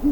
Hey,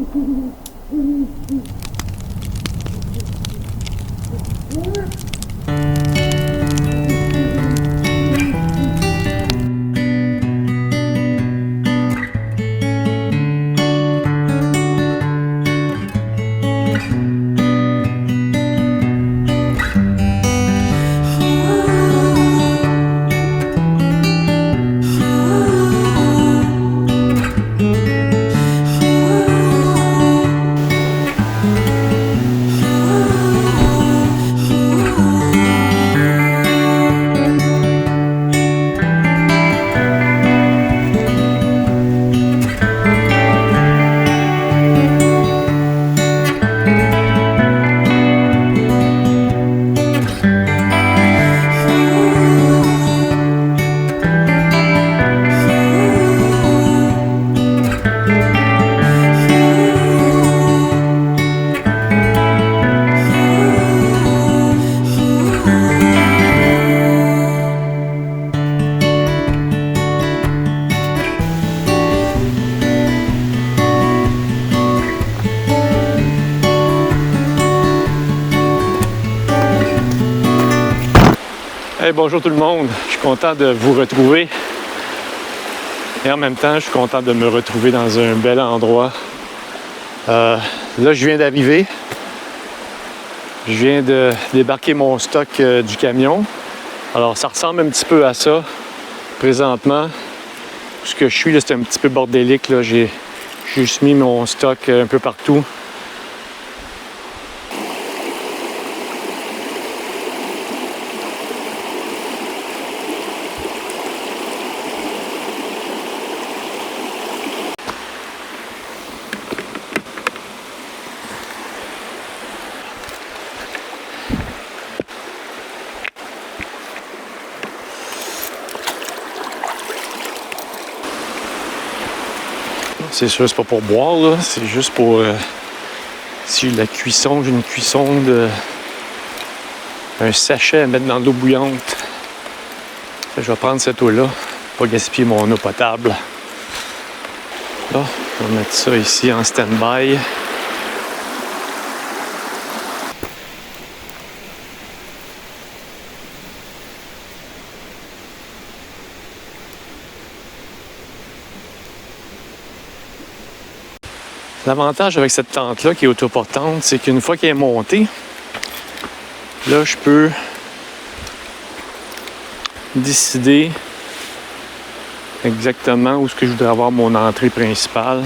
bonjour tout le monde, je suis content de vous retrouver et en même temps je suis content de me retrouver dans un bel endroit. Là je viens d'arriver, je viens de débarquer mon stock du camion. Alors ça ressemble un petit peu à ça présentement. Ce que je suis là, c'est un petit peu bordélique, là. J'ai juste mis mon stock un peu partout. C'est sûr, c'est pas pour boire, là. C'est juste pour si j'ai la cuisson, j'ai une cuisson de un sachet à mettre dans l'eau bouillante. Je vais prendre cette eau-là, pas gaspiller mon eau potable. Là, on va mettre ça ici en stand-by. L'avantage avec cette tente-là qui est autoportante, c'est qu'une fois qu'elle est montée, là, je peux décider exactement où est-ce que je voudrais avoir mon entrée principale.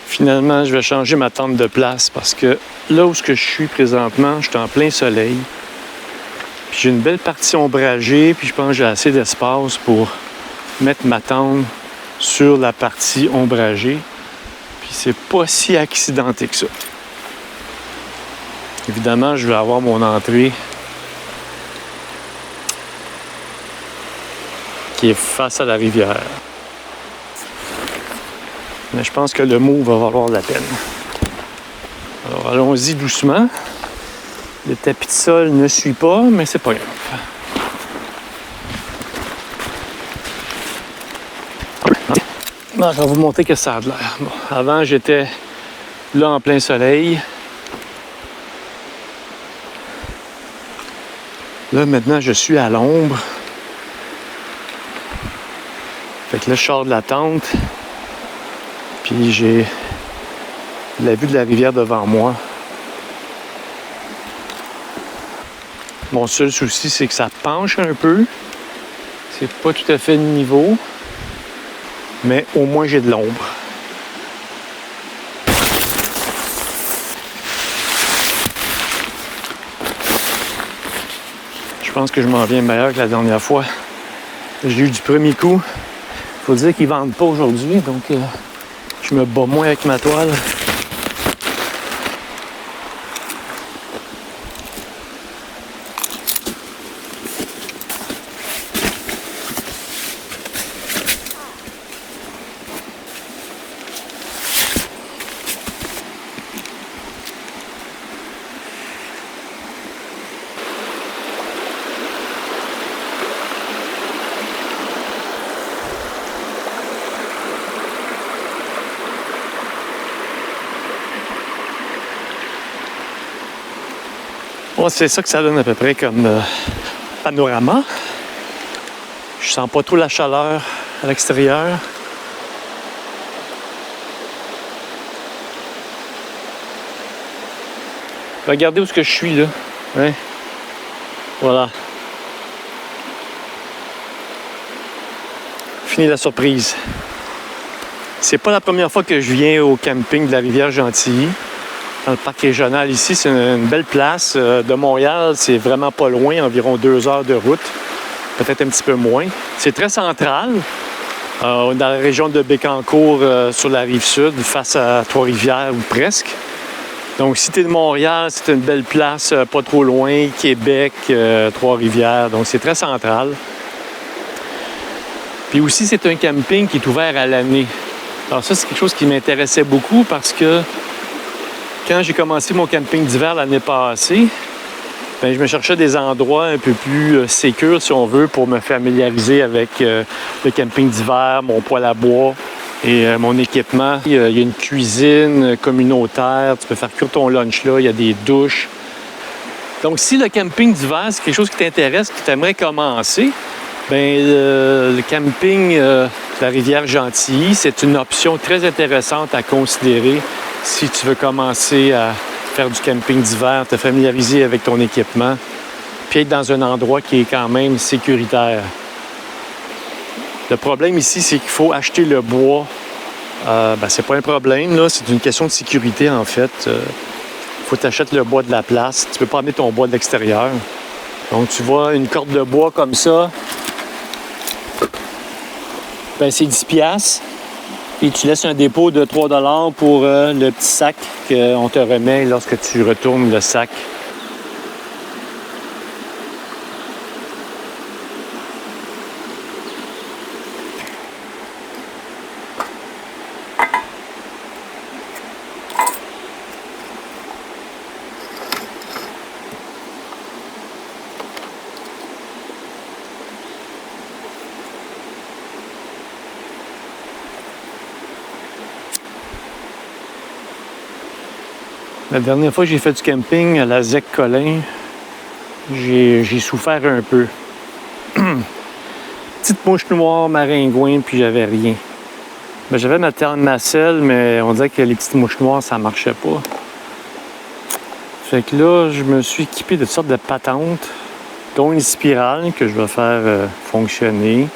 Finalement, je vais changer ma tente de place parce que là où est-ce que je suis présentement, je suis en plein soleil. Puis j'ai une belle partie ombragée, puis je pense que j'ai assez d'espace pour mettre ma tente sur la partie ombragée. Puis c'est pas si accidenté que ça. Évidemment, je vais avoir mon entrée qui est face à la rivière. Mais je pense que le move va valoir la peine. Alors allons-y doucement. Le tapis de sol ne suit pas, mais c'est pas grave. Bon, je vais vous montrer que ça a de l'air. Bon, avant, j'étais là en plein soleil. Là, maintenant, je suis à l'ombre. Fait que là, je sors de la tente. Puis j'ai la vue de la rivière devant moi. Mon seul souci, c'est que ça penche un peu. C'est pas tout à fait le niveau. Mais au moins, j'ai de l'ombre. Je pense que je m'en viens meilleur que la dernière fois. J'ai eu du premier coup. Faut dire qu'ils ne vendent pas aujourd'hui, donc je me bats moins avec ma toile. Bon, c'est ça que ça donne à peu près comme panorama. Je sens pas trop la chaleur à l'extérieur. Regardez où est-ce que je suis là. Hein? Voilà. Fini la surprise. C'est pas la première fois que je viens au camping de la rivière Gentilly. Dans le parc régional ici, c'est une belle place. De Montréal, c'est vraiment pas loin, environ 2 heures de route. Peut-être un petit peu moins. C'est très central. Dans la région de Bécancour, sur la rive sud, face à Trois-Rivières ou presque. Donc, si tu es de Montréal, c'est une belle place, pas trop loin. Québec, Trois-Rivières. Donc, c'est très central. Puis aussi, c'est un camping qui est ouvert à l'année. Alors ça, c'est quelque chose qui m'intéressait beaucoup parce que quand j'ai commencé mon camping d'hiver l'année passée, bien, je me cherchais des endroits un peu plus sécurs, si on veut, pour me familiariser avec le camping d'hiver, mon poêle à bois et mon équipement. Il y a une cuisine communautaire, tu peux faire cuire ton lunch là, il y a des douches. Donc, si le camping d'hiver, c'est quelque chose qui t'intéresse, que tu aimerais commencer, bien, le camping de la rivière Gentilly, c'est une option très intéressante à considérer si tu veux commencer à faire du camping d'hiver, te familiariser avec ton équipement, puis être dans un endroit qui est quand même sécuritaire. Le problème ici, c'est qu'il faut acheter le bois. C'est pas un problème, là, c'est une question de sécurité en fait. Il faut que tu achètes le bois de la place. Tu peux pas amener ton bois de l'extérieur. Donc tu vois une corde de bois comme ça, ben, c'est 10$. Et tu laisses un dépôt de 3$ pour le petit sac qu'on te remet lorsque tu retournes le sac. La dernière fois que j'ai fait du camping à la ZEC-Colin, j'ai souffert un peu. Petite mouche noire, maringouin, puis j'avais rien. Ben, j'avais ma thermacelle, mais on dirait que les petites mouches noires, ça marchait pas. Fait que là, je me suis équipé de toutes sortes de patentes, dont une spirale que je vais faire fonctionner.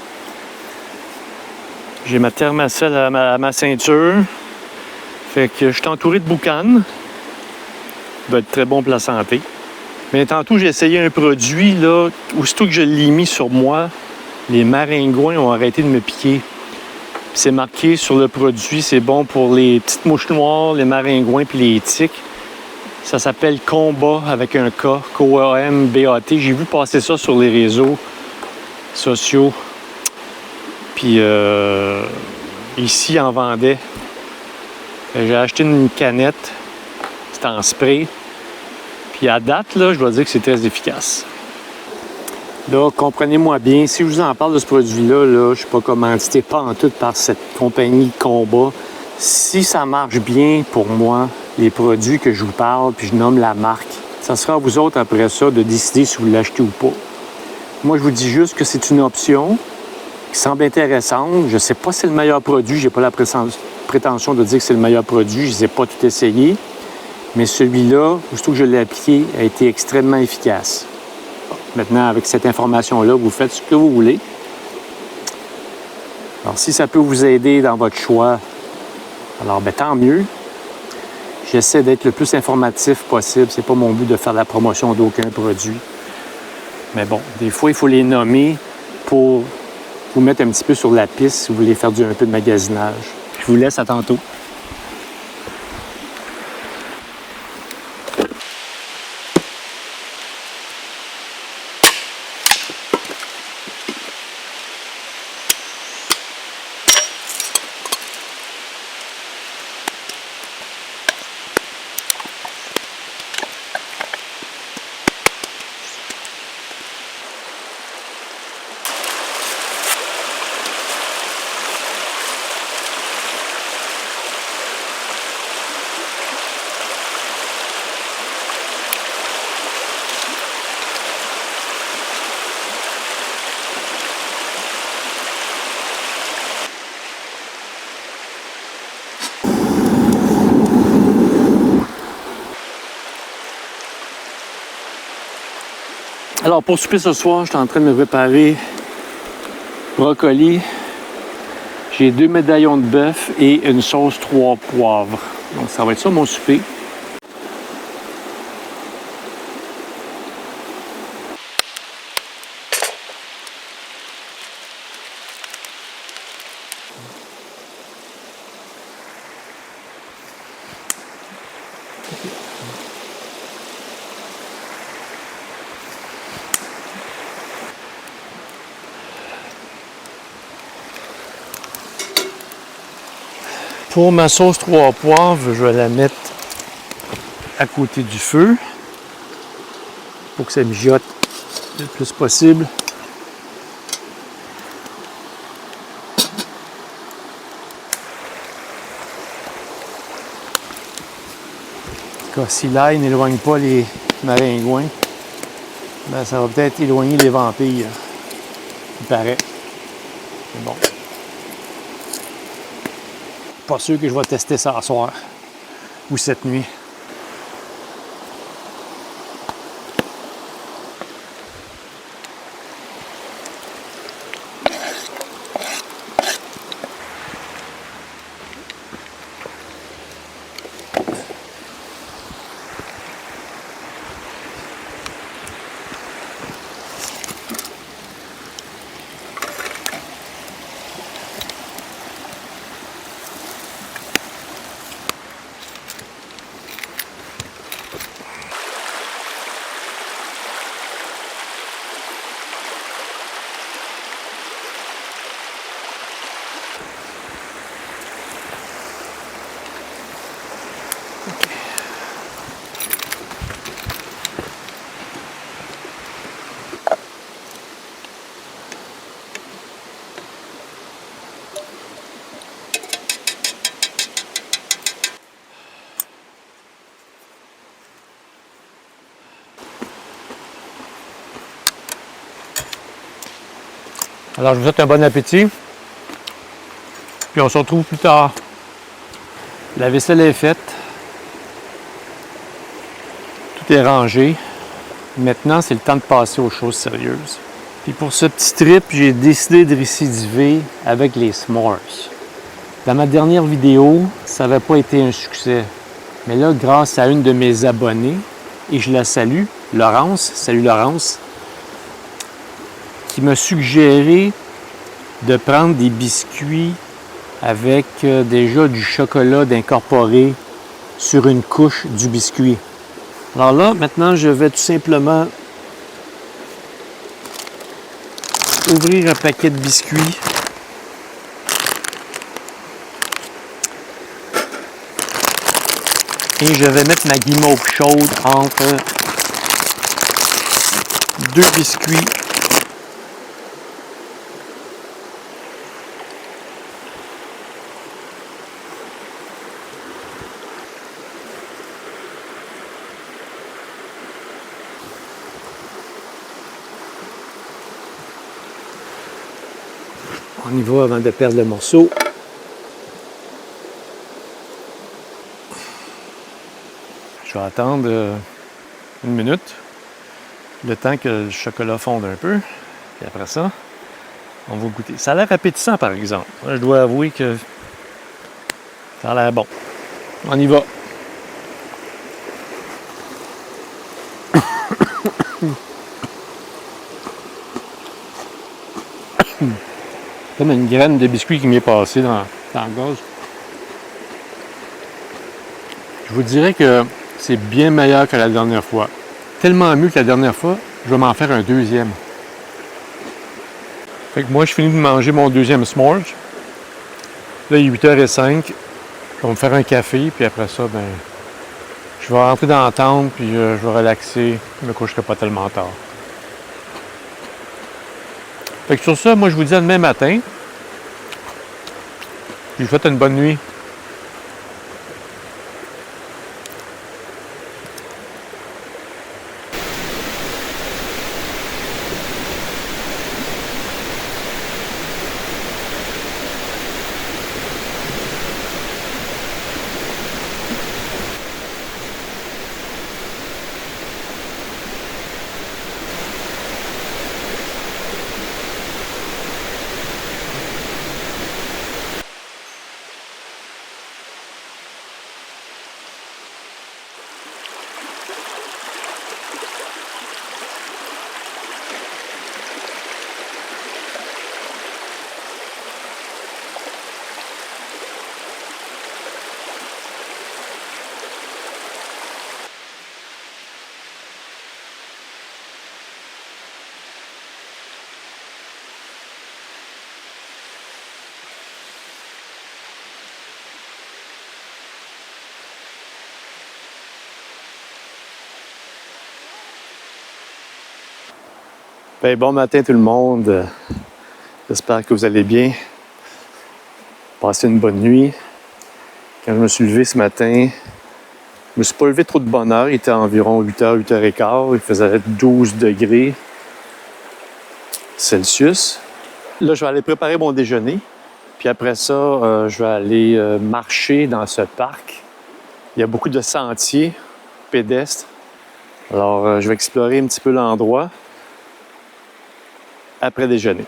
J'ai ma thermacelle à ma ceinture. Fait que je suis entouré de boucanes. Ça doit être très bon pour la santé. Mais tantôt, j'ai essayé un produit, là, aussitôt que je l'ai mis sur moi, les maringouins ont arrêté de me piquer. C'est marqué sur le produit, c'est bon pour les petites mouches noires, les maringouins puis les tiques. Ça s'appelle Combat avec un K, K-O-M-B-A-T. J'ai vu passer ça sur les réseaux sociaux. Puis ici, en vendait. J'ai acheté une canette. C'est en spray. Puis à date, là, je dois dire que c'est très efficace. Là, comprenez-moi bien, si je vous en parle de ce produit-là, là, je ne suis pas commandité pas en tout par cette compagnie Combat. Si ça marche bien pour moi, les produits que je vous parle, puis je nomme la marque, ça sera à vous autres après ça de décider si vous l'achetez ou pas. Moi, je vous dis juste que c'est une option qui semble intéressante. Je ne sais pas si c'est le meilleur produit. Je n'ai pas la prétention de dire que c'est le meilleur produit. Je ne les ai pas tout essayé. Mais celui-là, aussitôt que je l'ai appliqué, a été extrêmement efficace. Maintenant, avec cette information-là, vous faites ce que vous voulez. Alors, si ça peut vous aider dans votre choix, alors tant mieux. J'essaie d'être le plus informatif possible. C'est pas mon but de faire la promotion d'aucun produit. Mais bon, des fois, il faut les nommer pour vous mettre un petit peu sur la piste si vous voulez faire un peu de magasinage. Je vous laisse à tantôt. Alors pour souper ce soir, je suis en train de me préparer brocoli. J'ai 2 médaillons de bœuf et une sauce 3 poivres. Donc ça va être ça mon souper. Pour ma sauce 3 poivres, je vais la mettre à côté du feu pour que ça mijote le plus possible. En tout cas, si l'ail n'éloigne pas les maringouins, ben ça va peut-être éloigner les vampires. Il paraît. C'est bon. Pas sûr que je vais tester ça ce soir ou cette nuit. Alors, je vous souhaite un bon appétit. Puis on se retrouve plus tard. La vaisselle est faite. Tout est rangé. Maintenant, c'est le temps de passer aux choses sérieuses. Puis pour ce petit trip, j'ai décidé de récidiver avec les s'mores. Dans ma dernière vidéo, ça n'avait pas été un succès. Mais là, grâce à une de mes abonnées, et je la salue, Laurence, salut Laurence, qui m'a suggéré de prendre des biscuits avec déjà du chocolat d'incorporer sur une couche du biscuit. Alors là, maintenant, je vais tout simplement ouvrir un paquet de biscuits. Et je vais mettre ma guimauve chaude entre 2 biscuits. On y va avant de perdre le morceau. Je vais attendre 1 minute, le temps que le chocolat fonde un peu. Et après ça, on va goûter. Ça a l'air appétissant, par exemple. Je dois avouer que ça a l'air bon. On y va. Comme une graine de biscuit qui m'est passée dans le gaz. Je vous dirais que c'est bien meilleur que la dernière fois. Tellement mieux que la dernière fois, je vais m'en faire un deuxième. Fait que moi, je finis de manger mon deuxième s'mores. Là, il est 8h05. Je vais me faire un café, puis après ça, ben, je vais rentrer dans la tente, puis je vais relaxer. Je me coucherai pas tellement tard. Fait que sur ça, moi, je vous dis à demain matin. Puis je vous souhaite une bonne nuit. Ben, bon matin tout le monde. J'espère que vous allez bien. Passez une bonne nuit. Quand je me suis levé ce matin, je me suis pas levé trop de bonne heure. Il était environ 8h, 8h15. Il faisait 12 degrés Celsius. Là, je vais aller préparer mon déjeuner. Puis après ça, je vais aller marcher dans ce parc. Il y a beaucoup de sentiers pédestres. Alors, je vais explorer un petit peu l'endroit après déjeuner.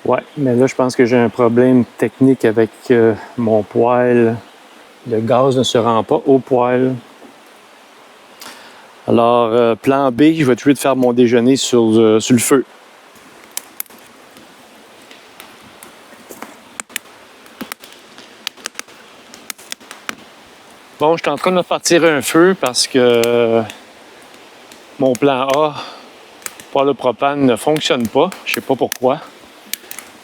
Ouais, mais là, je pense que j'ai un problème technique avec mon poêle. Le gaz ne se rend pas au poêle. Alors, plan B, je vais essayer de faire mon déjeuner sur le feu. Bon, je suis en train de me partir un feu parce que mon plan A, poêle au propane, ne fonctionne pas. Je ne sais pas pourquoi.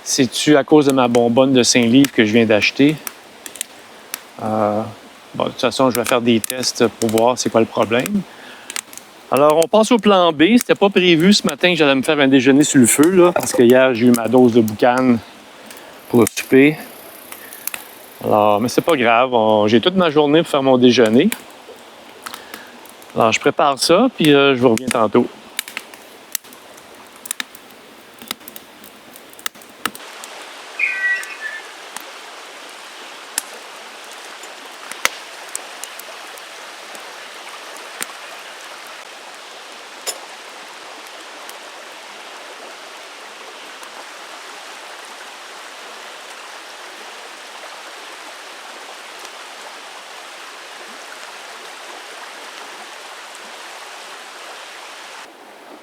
C'est-tu à cause de ma bonbonne de 5 livres que je viens d'acheter? Bon, de toute façon, je vais faire des tests pour voir c'est quoi le problème. Alors, on passe au plan B. C'était pas prévu ce matin que j'allais me faire un déjeuner sur le feu, là, parce que hier, j'ai eu ma dose de boucan pour le souper. Alors, mais c'est pas grave. J'ai toute ma journée pour faire mon déjeuner. Alors, je prépare ça, puis je vous reviens tantôt.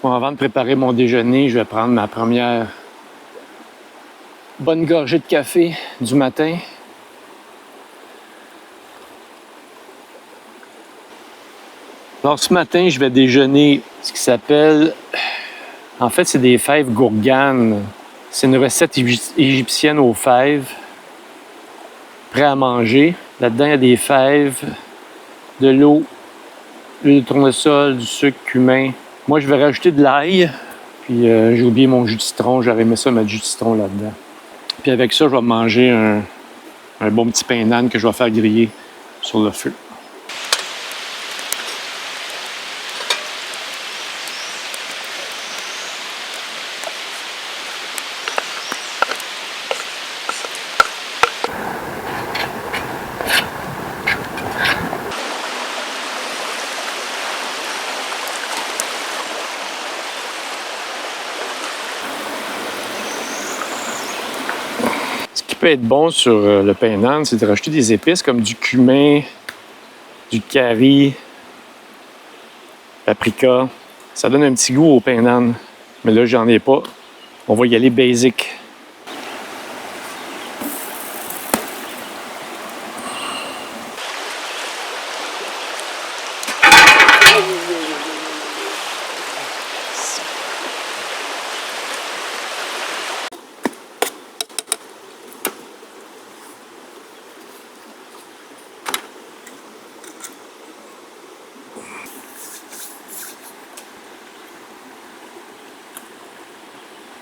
Bon, avant de préparer mon déjeuner, je vais prendre ma première bonne gorgée de café du matin. Alors, ce matin, je vais déjeuner ce qui s'appelle... En fait, c'est des fèves gourganes. C'est une recette égyptienne aux fèves. Prêt à manger. Là-dedans, il y a des fèves, de l'eau, l'huile de tournesol, du sucre, cumin. Moi, je vais rajouter de l'ail. Puis, j'ai oublié mon jus de citron. J'aurais aimé ça, mettre du jus de citron là-dedans. Puis, avec ça, je vais manger un bon petit pain d'âne que je vais faire griller sur le feu. Ce qui peut être bon sur le pain d'âne, c'est de rajouter des épices comme du cumin, du curry, paprika. Ça donne un petit goût au pain d'âne. Mais là, j'en ai pas. On va y aller basic.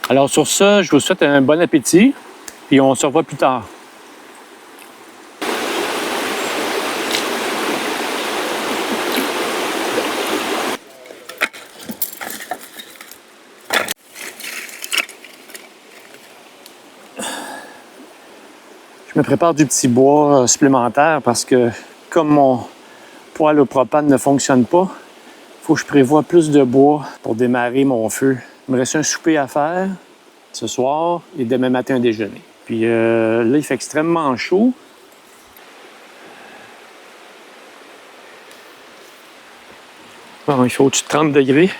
Alors sur ça, je vous souhaite un bon appétit, puis on se revoit plus tard. Je me prépare du petit bois supplémentaire parce que comme mon poêle au propane ne fonctionne pas, il faut que je prévoie plus de bois pour démarrer mon feu. Il me reste un souper à faire ce soir et demain matin un déjeuner. Puis là, il fait extrêmement chaud. Bon, il fait au-dessus de 30 degrés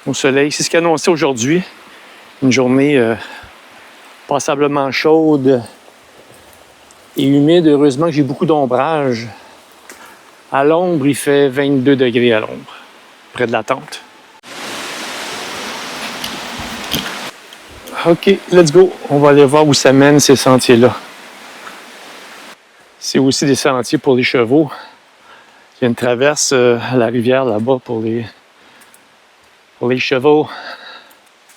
au soleil. C'est ce qu'a annoncé aujourd'hui. Une journée passablement chaude et humide. Heureusement que j'ai beaucoup d'ombrage. À l'ombre, il fait 22 degrés à l'ombre, près de la tente. OK, let's go. On va aller voir où ça mène ces sentiers-là. C'est aussi des sentiers pour les chevaux. Il y a une traverse à la rivière là-bas pour les chevaux.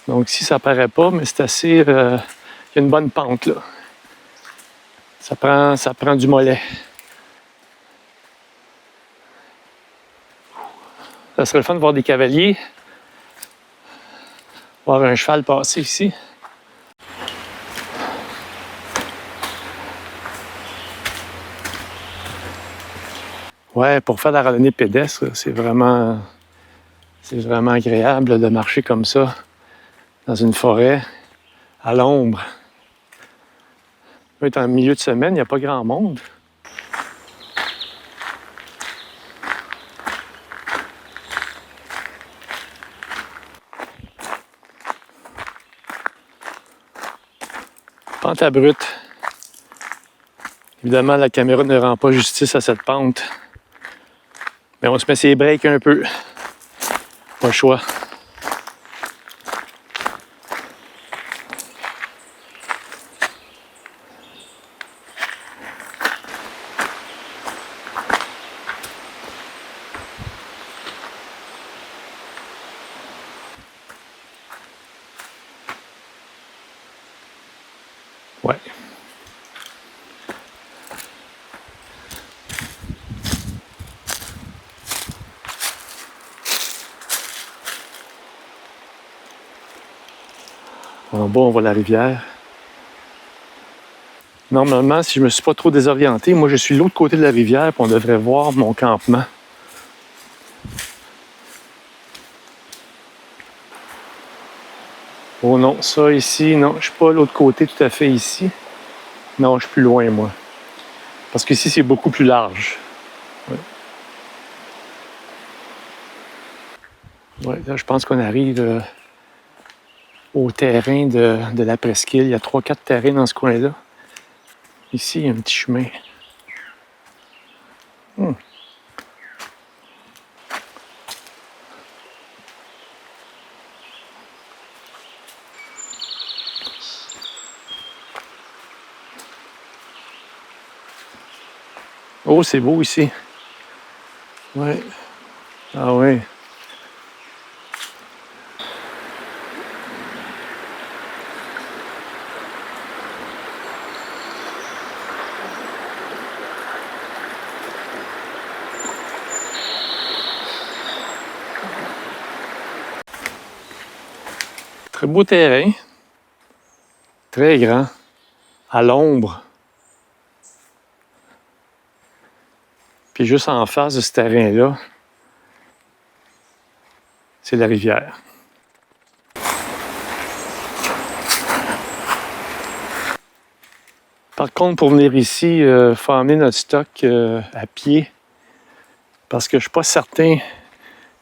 Donc ici, ça paraît pas, mais c'est assez... il y a une bonne pente là. Ça prend du mollet. Ça serait le fun de voir des cavaliers. Voir un cheval passer ici. Ouais, pour faire la randonnée pédestre, c'est vraiment agréable de marcher comme ça, dans une forêt, à l'ombre. On va être en milieu de semaine, il n'y a pas grand monde. Pente à brute. Évidemment, la caméra ne rend pas justice à cette pente. Mais on se met ses breaks un peu. Pas le choix. Ouais. En bas, on voit la rivière. Normalement, si je me suis pas trop désorienté, moi je suis de l'autre côté de la rivière, puis on devrait voir mon campement. Oh non, ça ici, non, je suis pas de l'autre côté tout à fait ici. Non, je suis plus loin, moi. Parce qu'ici, c'est beaucoup plus large. Ouais, là, je pense qu'on arrive au terrain de la presqu'île. Il y a 3-4 terrains dans ce coin-là. Ici, il y a un petit chemin. Oh, c'est beau ici. Ouais. Ah ouais. Très beau terrain. Très grand. À l'ombre. Puis juste en face de ce terrain-là, c'est la rivière. Par contre, pour venir ici, il faut emmener notre stock à pied parce que je ne suis pas certain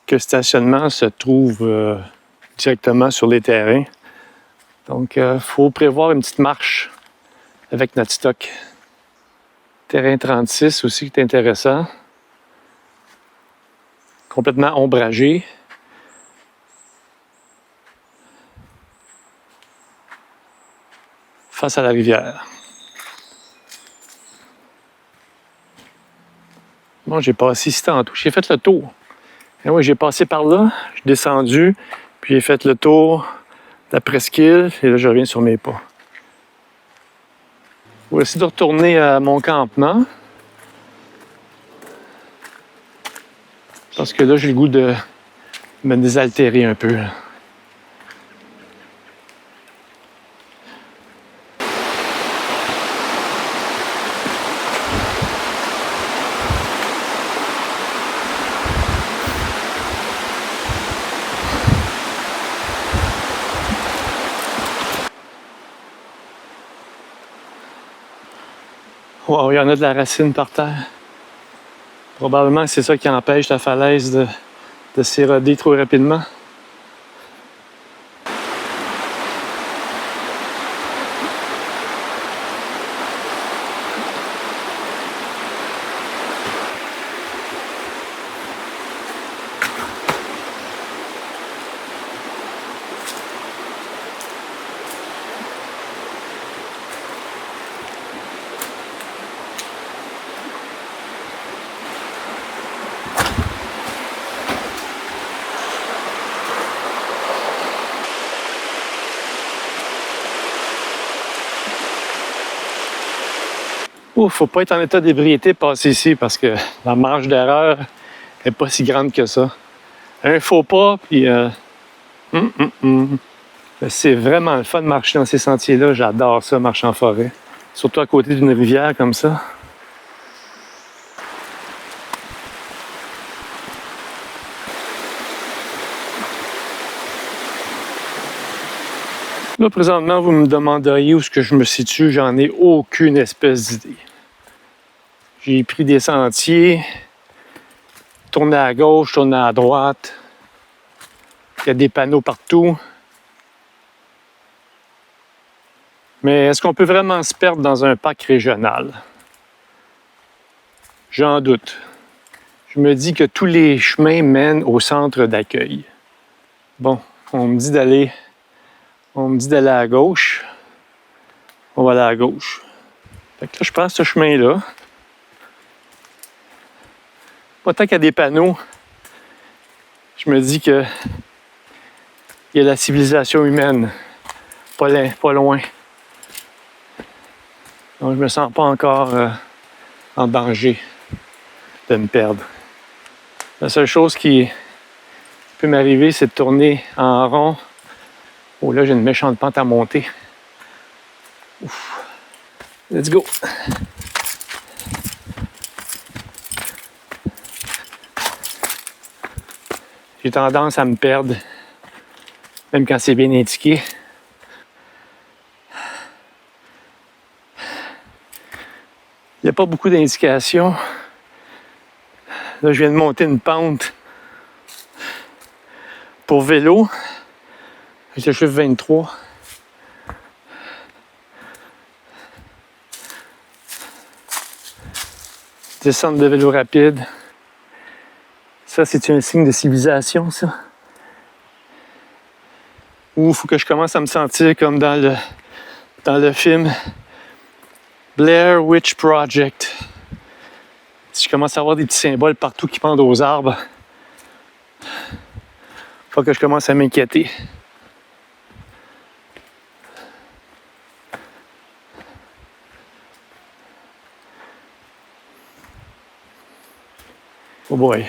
que le stationnement se trouve directement sur les terrains. Donc, il faut prévoir une petite marche avec notre stock. Terrain 36 aussi qui est intéressant. Complètement ombragé. Face à la rivière. Bon, j'ai passé ici tantôt. J'ai fait le tour. Et oui, j'ai passé par là, j'ai descendu, puis j'ai fait le tour de la presqu'île, et là, je reviens sur mes pas. Je vais essayer de retourner à mon campement. Parce que là, j'ai le goût de me désaltérer un peu. Wow, il y en a de la racine par terre. Probablement que c'est ça qui empêche la falaise de s'éroder trop rapidement. Ouf, faut pas être en état d'ébriété passer ici parce que la marge d'erreur n'est pas si grande que ça. Un faux pas, puis c'est vraiment le fun de marcher dans ces sentiers-là. J'adore ça, marcher en forêt. Surtout à côté d'une rivière comme ça. Là, présentement, vous me demanderiez où est-ce que je me situe. J'en ai aucune espèce d'idée. J'ai pris des sentiers, tourné à gauche, tourné à droite. Il y a des panneaux partout. Mais est-ce qu'on peut vraiment se perdre dans un parc régional? J'en doute. Je me dis que tous les chemins mènent au centre d'accueil. Bon, on me dit d'aller à gauche. On va aller à gauche. Fait que là, je prends ce chemin-là. Pas tant qu'il y a des panneaux, je me dis que il y a la civilisation humaine pas loin. Donc je me sens pas encore en danger de me perdre. La seule chose qui peut m'arriver, c'est de tourner en rond. Oh là, j'ai une méchante pente à monter. Ouf. Let's go! J'ai tendance à me perdre, même quand c'est bien indiqué. Il n'y a pas beaucoup d'indications. Là, je viens de monter une pente pour vélo. Avec le chiffre 23. Descente de vélo rapide. Ça, c'est un signe de civilisation, ça. Ou il faut que je commence à me sentir comme dans le film Blair Witch Project. Si je commence à avoir des petits symboles partout qui pendent aux arbres, faut que je commence à m'inquiéter. Oh boy.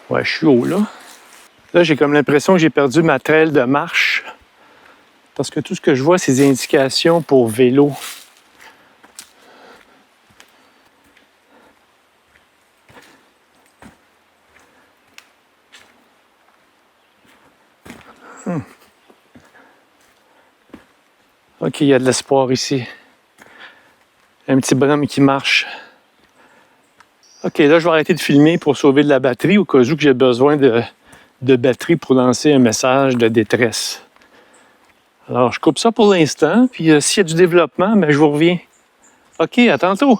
Ouais, je suis haut là. Là, j'ai comme l'impression que j'ai perdu ma trail de marche. Parce que tout ce que je vois, c'est des indications pour vélo. Ok, il y a de l'espoir ici. Un petit bonhomme qui marche. Ok, là, je vais arrêter de filmer pour sauver de la batterie au cas où que j'ai besoin de batterie pour lancer un message de détresse. Alors, je coupe ça pour l'instant, puis s'il y a du développement, ben, je vous reviens. Ok, à tantôt!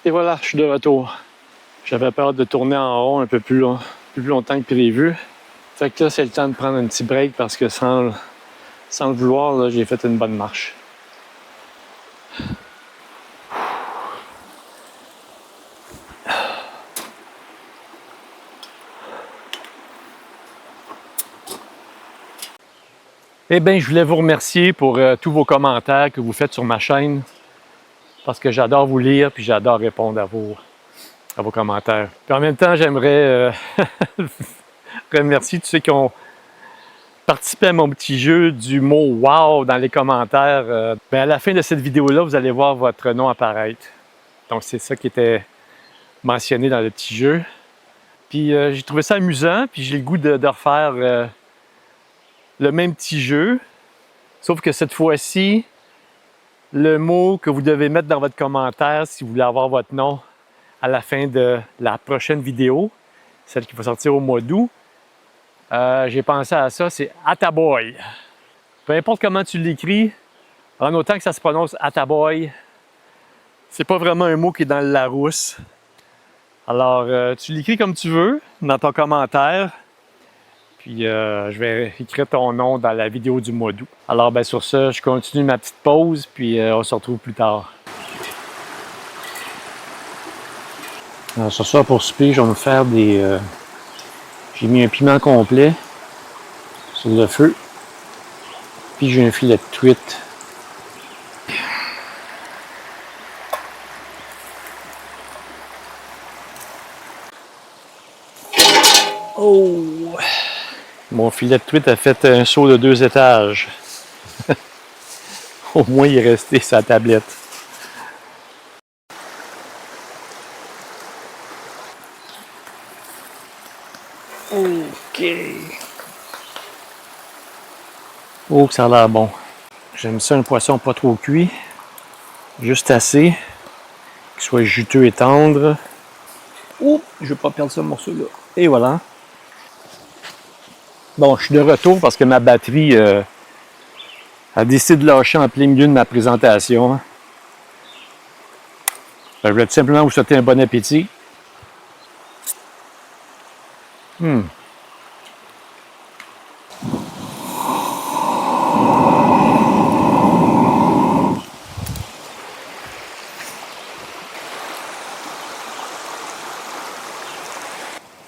Et voilà, je suis de retour. J'avais peur de tourner en rond un peu plus longtemps que prévu. Fait que là, c'est le temps de prendre un petit break parce que sans le vouloir, là, j'ai fait une bonne marche. Eh bien, je voulais vous remercier pour tous vos commentaires que vous faites sur ma chaîne. Parce que j'adore vous lire puis j'adore répondre à vos commentaires. Puis en même temps, j'aimerais remercier tous ceux qui ont participé à mon petit jeu du mot « wow » dans les commentaires. À la fin de cette vidéo-là, vous allez voir votre nom apparaître. Donc, c'est ça qui était mentionné dans le petit jeu. Puis j'ai trouvé ça amusant, puis j'ai le goût de refaire le même petit jeu. Sauf que cette fois-ci, le mot que vous devez mettre dans votre commentaire si vous voulez avoir votre nom à la fin de la prochaine vidéo, celle qui va sortir au mois d'août, j'ai pensé à ça, c'est Attaboy. Peu importe comment tu l'écris, en autant que ça se prononce Attaboy, c'est pas vraiment un mot qui est dans le Larousse. Alors, tu l'écris comme tu veux dans ton commentaire, puis je vais écrire ton nom dans la vidéo du mois d'août. Alors, ben, sur ce, je continue ma petite pause, puis on se retrouve plus tard. Alors, ce soir, pour souper, je vais me faire des... j'ai mis un piment complet sur le feu, puis j'ai un filet de truite. Oh! Mon filet de truite a fait un saut de 2 étages. Au moins, il est resté sa tablette. OK. Oh, que ça a l'air bon. J'aime ça, un poisson pas trop cuit. Juste assez. Qu'il soit juteux et tendre. Oh, je ne veux pas perdre ce morceau-là. Et voilà. Bon, je suis de retour parce que ma batterie a décidé de lâcher en plein milieu de ma présentation. Je voulais tout simplement vous souhaiter un bon appétit.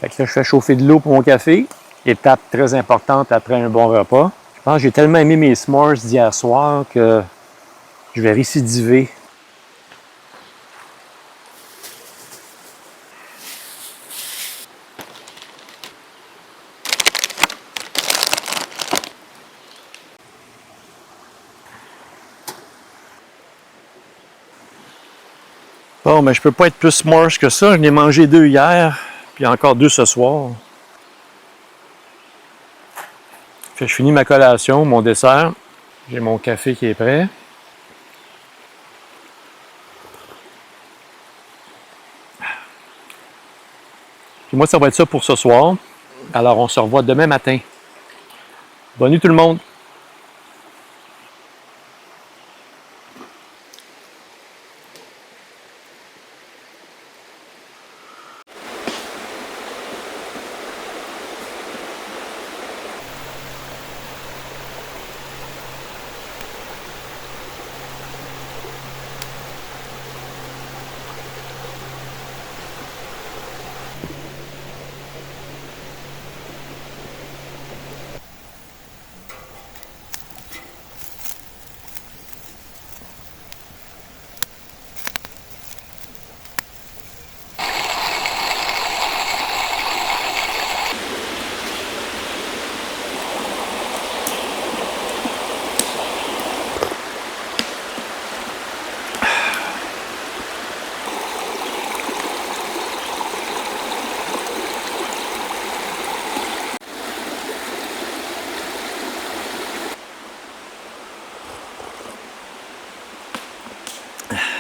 Fait que là, je fais chauffer de l'eau pour mon café. Étape très importante après un bon repas. Je pense que j'ai tellement aimé mes s'mores d'hier soir que je vais récidiver. Bon, mais je peux pas être plus s'mores que ça. Je n'ai mangé 2 hier, puis encore 2 ce soir. Fait que je finis ma collation, mon dessert. J'ai mon café qui est prêt. Puis moi, ça va être ça pour ce soir. Alors, on se revoit demain matin. Bonne nuit tout le monde!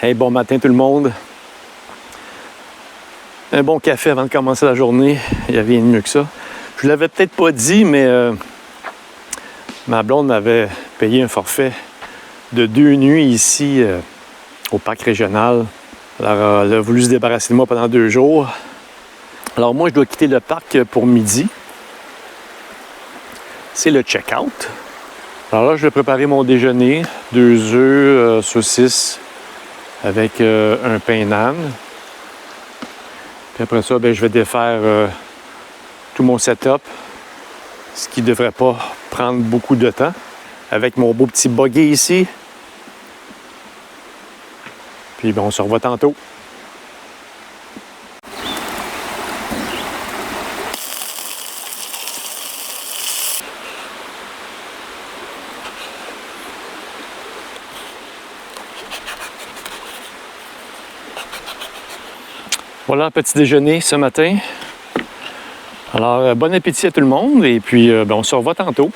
Hey, bon matin tout le monde. Un bon café avant de commencer la journée. Il n'y a rien de mieux que ça. Je ne l'avais peut-être pas dit, mais ma blonde m'avait payé un forfait de 2 nuits ici au parc régional. Alors, elle a voulu se débarrasser de moi pendant 2 jours. Alors, moi, je dois quitter le parc pour midi. C'est le check-out. Alors là, je vais préparer mon déjeuner. 2 œufs, saucisses, avec un pain nan. Puis après ça, bien, je vais défaire tout mon setup, ce qui ne devrait pas prendre beaucoup de temps, avec mon beau petit buggy ici. Puis bien, on se revoit tantôt. Voilà un petit déjeuner ce matin. Alors, bon appétit à tout le monde et puis ben, on se revoit tantôt.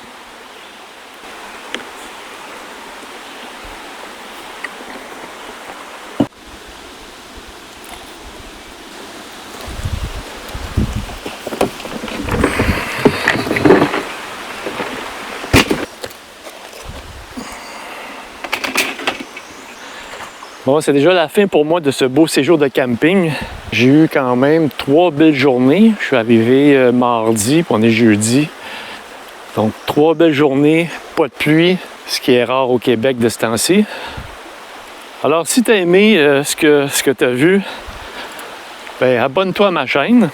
Bon, c'est déjà la fin pour moi de ce beau séjour de camping. J'ai eu quand même 3 belles journées. Je suis arrivé mardi, puis on est jeudi. Donc, 3 belles journées, pas de pluie, ce qui est rare au Québec de ce temps-ci. Alors, si tu as aimé ce que tu as vu, ben, abonne-toi à ma chaîne.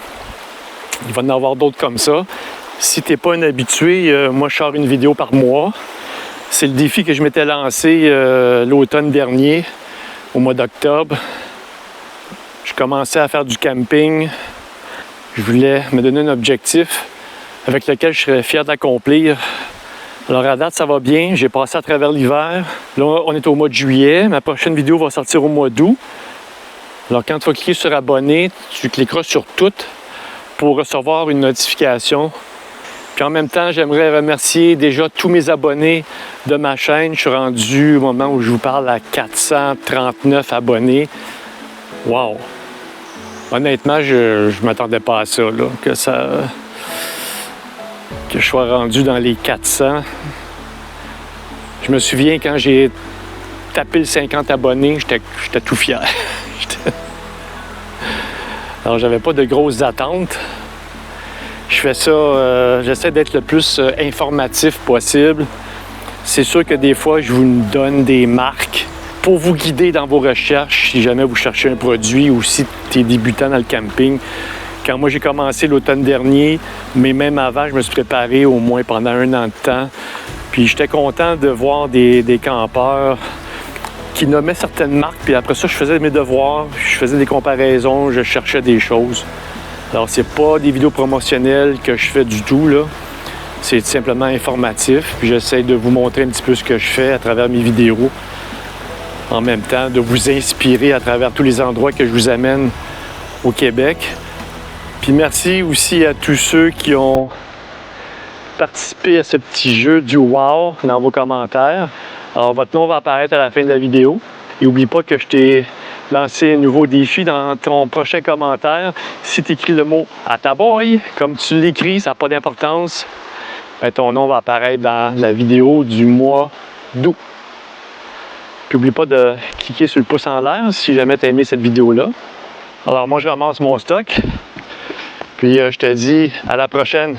Il va y en avoir d'autres comme ça. Si tu n'es pas un habitué, moi, je sors une vidéo par mois. C'est le défi que je m'étais lancé l'automne dernier. Au mois d'octobre, je commençais à faire du camping. Je voulais me donner un objectif avec lequel je serais fier d'accomplir. Alors à date, ça va bien. J'ai passé à travers l'hiver. Là, on est au mois de juillet. Ma prochaine vidéo va sortir au mois d'août. Alors quand tu vas cliquer sur abonner, tu cliqueras sur tout pour recevoir une notification. Puis en même temps, j'aimerais remercier déjà tous mes abonnés de ma chaîne. Je suis rendu au moment où je vous parle à 439 abonnés. Wow! Honnêtement, je ne m'attendais pas à ça, là, que je sois rendu dans les 400. Je me souviens quand j'ai tapé le 50 abonnés, j'étais tout fier. Alors, j'avais pas de grosses attentes. Je fais ça, j'essaie d'être le plus informatif possible. C'est sûr que des fois, je vous donne des marques pour vous guider dans vos recherches si jamais vous cherchez un produit ou si tu es débutant dans le camping. Quand moi j'ai commencé l'automne dernier, mais même avant, je me suis préparé au moins pendant 1 an de temps. Puis j'étais content de voir des campeurs qui nommaient certaines marques. Puis après ça, je faisais mes devoirs, je faisais des comparaisons, je cherchais des choses. Alors, c'est pas des vidéos promotionnelles que je fais du tout, là. C'est simplement informatif. Puis j'essaie de vous montrer un petit peu ce que je fais à travers mes vidéos. En même temps, de vous inspirer à travers tous les endroits que je vous amène au Québec. Puis merci aussi à tous ceux qui ont participé à ce petit jeu du wow dans vos commentaires. Alors, votre nom va apparaître à la fin de la vidéo. Et n'oublie pas que je t'ai lancé un nouveau défi dans ton prochain commentaire. Si tu écris le mot « Attaboy », comme tu l'écris, ça n'a pas d'importance, ben, ton nom va apparaître dans la vidéo du mois d'août. Puis n'oublie pas de cliquer sur le pouce en l'air si jamais tu as aimé cette vidéo-là. Alors moi, je ramasse mon stock. Puis je te dis à la prochaine.